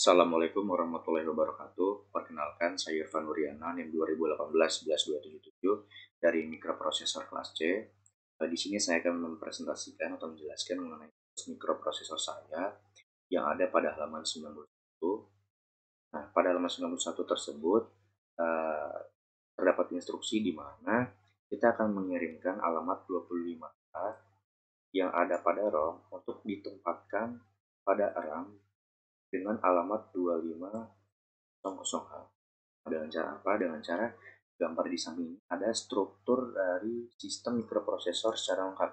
Assalamualaikum warahmatullahi wabarakatuh. Perkenalkan, saya Irfan Nuriana, NIM 2018-11277 dari Mikroprosesor kelas C. Di sini saya akan mempresentasikan atau menjelaskan mengenai mikroprosesor saya yang ada pada halaman 91. Nah, pada halaman 91 tersebut eh, terdapat instruksi di mana kita akan mengirimkan alamat 25K yang ada pada ROM untuk ditempatkan pada RAM dengan alamat 2500H. Dengan cara apa? Dengan cara gambar di samping ini ada struktur dari sistem mikroprosesor secara lengkap.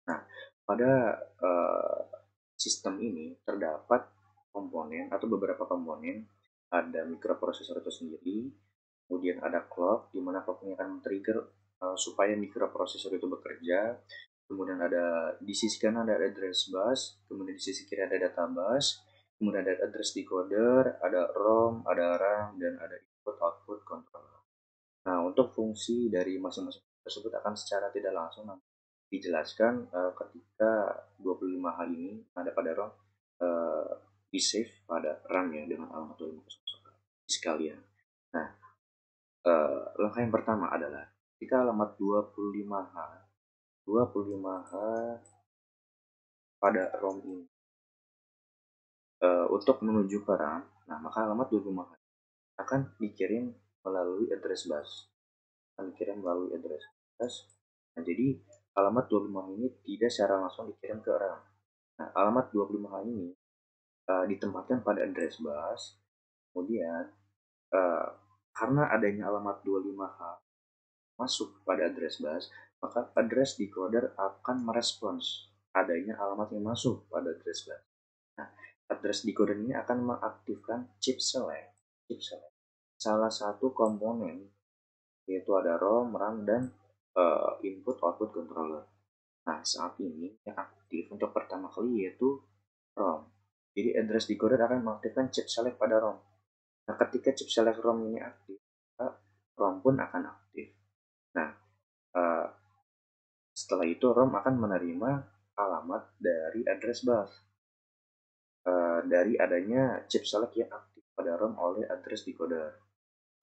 Nah, pada sistem ini terdapat komponen atau beberapa komponen. Ada mikroprosesor itu sendiri, kemudian ada clock di mana clock ini akan men-trigger supaya mikroprosesor itu bekerja. Kemudian ada di sisi kanan ada address bus, kemudian di sisi kiri ada data bus, kemudian ada address decoder, ada ROM, ada RAM, dan ada input output controller. Nah, untuk fungsi dari masing-masing tersebut akan secara tidak langsung dijelaskan ketika 25H ini ada pada ROM uh, di save pada RAM ya dengan alamat 2500 sekalian. Nah, langkah yang pertama adalah jika alamat 25H pada ROM ini untuk menuju ke RAM, nah maka alamat 25H akan dikirim melalui address bus. Nah, jadi alamat 25H ini tidak secara langsung dikirim ke RAM. Nah, alamat 25H ini ditempatkan pada address bus. Kemudian karena adanya alamat 25H masuk pada address bus, maka address decoder akan merespons adanya alamat yang masuk pada address bus. Nah, address decoder ini akan mengaktifkan chip select, salah satu komponen yaitu ada ROM, RAM, dan input output controller. Nah, saat ini yang aktif untuk pertama kali yaitu ROM. Jadi address decoder akan mengaktifkan chip select pada ROM. Nah, ketika chip select ROM ini aktif, ROM pun akan aktif. Nah, setelah itu ROM akan menerima alamat dari address bus dari adanya chip select yang aktif pada ROM oleh address decoder.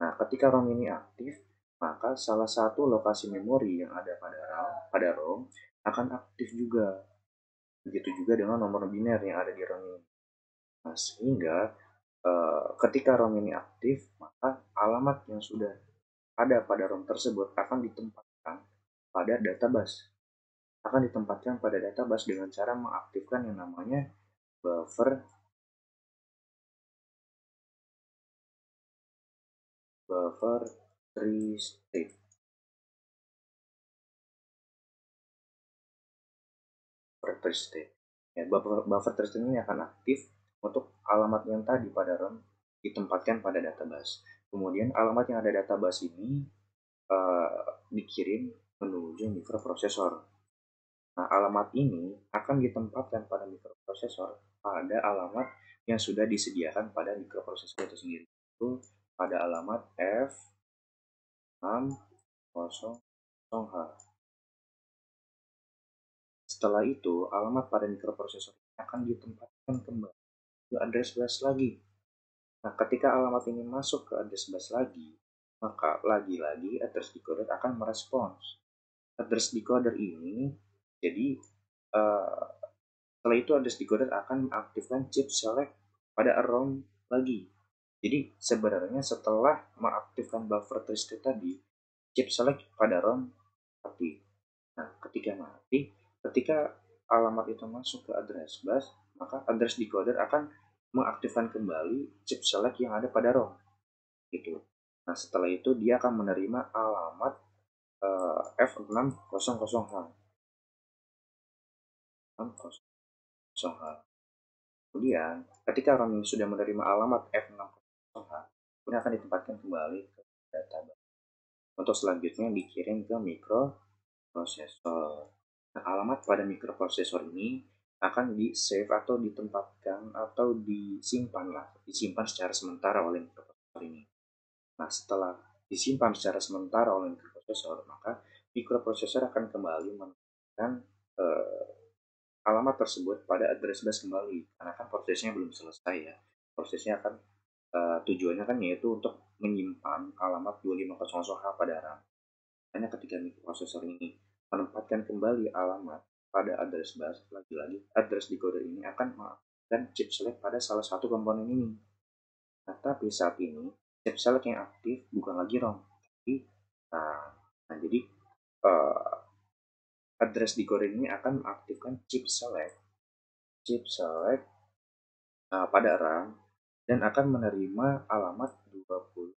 Nah, ketika ROM ini aktif, maka salah satu lokasi memori yang ada pada ROM akan aktif juga. Begitu juga dengan nomor biner yang ada di ROM ini. Nah, sehingga ketika ROM ini aktif, maka alamat yang sudah ada pada ROM tersebut akan ditempatkan pada database. Dengan cara mengaktifkan yang namanya buffer tree state. Ya, buffer tree state ini akan aktif untuk alamat yang tadi pada ROM ditempatkan pada database. Kemudian alamat yang ada database ini dikirim menuju mikroprosesor. Nah, alamat ini akan ditempatkan pada mikroprosesor pada alamat yang sudah disediakan pada mikroprosesor itu sendiri. Itu pada alamat F600H. Setelah itu, alamat pada mikroprosesor akan ditempatkan kembali ke address bus lagi. Nah, ketika alamat ini masuk ke address bus lagi, maka lagi-lagi address decoder akan merespons. Address decoder ini, jadi setelah itu address decoder akan mengaktifkan chip select pada ROM lagi. Jadi sebenarnya setelah mengaktifkan buffer tree state tadi, chip select pada ROM mati. Nah, ketika alamat itu masuk ke address bus, maka address decoder akan mengaktifkan kembali chip select yang ada pada ROM. Gitu. Nah, setelah itu dia akan menerima alamat F600H. Kemudian, ketika ROM ini sudah menerima alamat F600H, kemudian akan ditempatkan kembali ke database. Untuk selanjutnya dikirim ke mikroprosesor. Nah, alamat pada mikroprosesor ini akan di-save atau ditempatkan atau disimpan secara sementara oleh mikroprosesor ini. Nah, setelah disimpan secara sementara oleh mikroprosesor, maka mikroprosesor akan kembali menempatkan alamat tersebut pada address bus kembali, karena kan prosesnya belum selesai ya. prosesnya kan tujuannya kan yaitu untuk menyimpan alamat 2500H pada RAM. Hanya ketika mikroprosesor ini menempatkan kembali alamat pada address bus, lagi-lagi address decoder ini akan mengaktifkan chip select pada salah satu komponen ini. Nah, tapi saat ini chip select yang aktif bukan lagi ROM, tapi jadi address decoder ini akan mengaktifkan chip select pada RAM dan akan menerima alamat 20.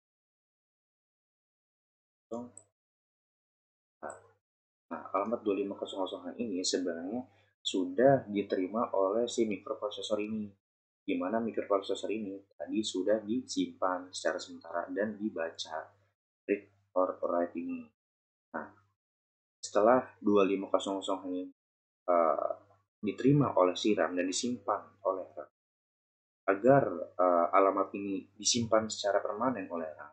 Nah, alamat 2500 ini sebenarnya sudah diterima oleh si mikroprosesor ini, di mana mikroprosesor ini tadi sudah disimpan secara sementara dan dibaca read or write ini. Nah, setelah 2500 ini diterima oleh si RAM dan disimpan oleh RAM, agar alamat ini disimpan secara permanen oleh RAM,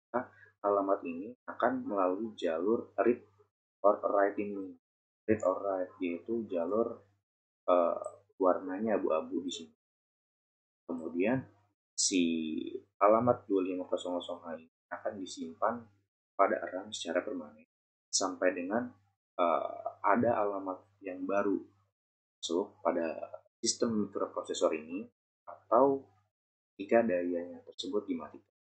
maka alamat ini akan melalui jalur read or write ini. Read or write yaitu jalur uh, warnanya abu-abu di sini. Kemudian si alamat 2500H ini akan disimpan pada RAM secara permanen sampai dengan ada alamat yang baru masuk pada sistem mikroprosesor ini atau jika dayanya tersebut dimatikan.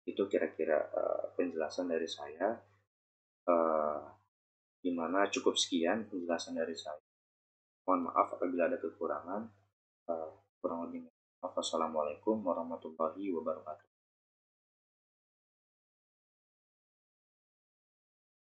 Itu kira-kira penjelasan dari saya. Dimana cukup sekian penjelasan dari saya. Mohon maaf apabila ada kekurangan. Kurang lebihnya. Wassalamualaikum warahmatullahi wabarakatuh.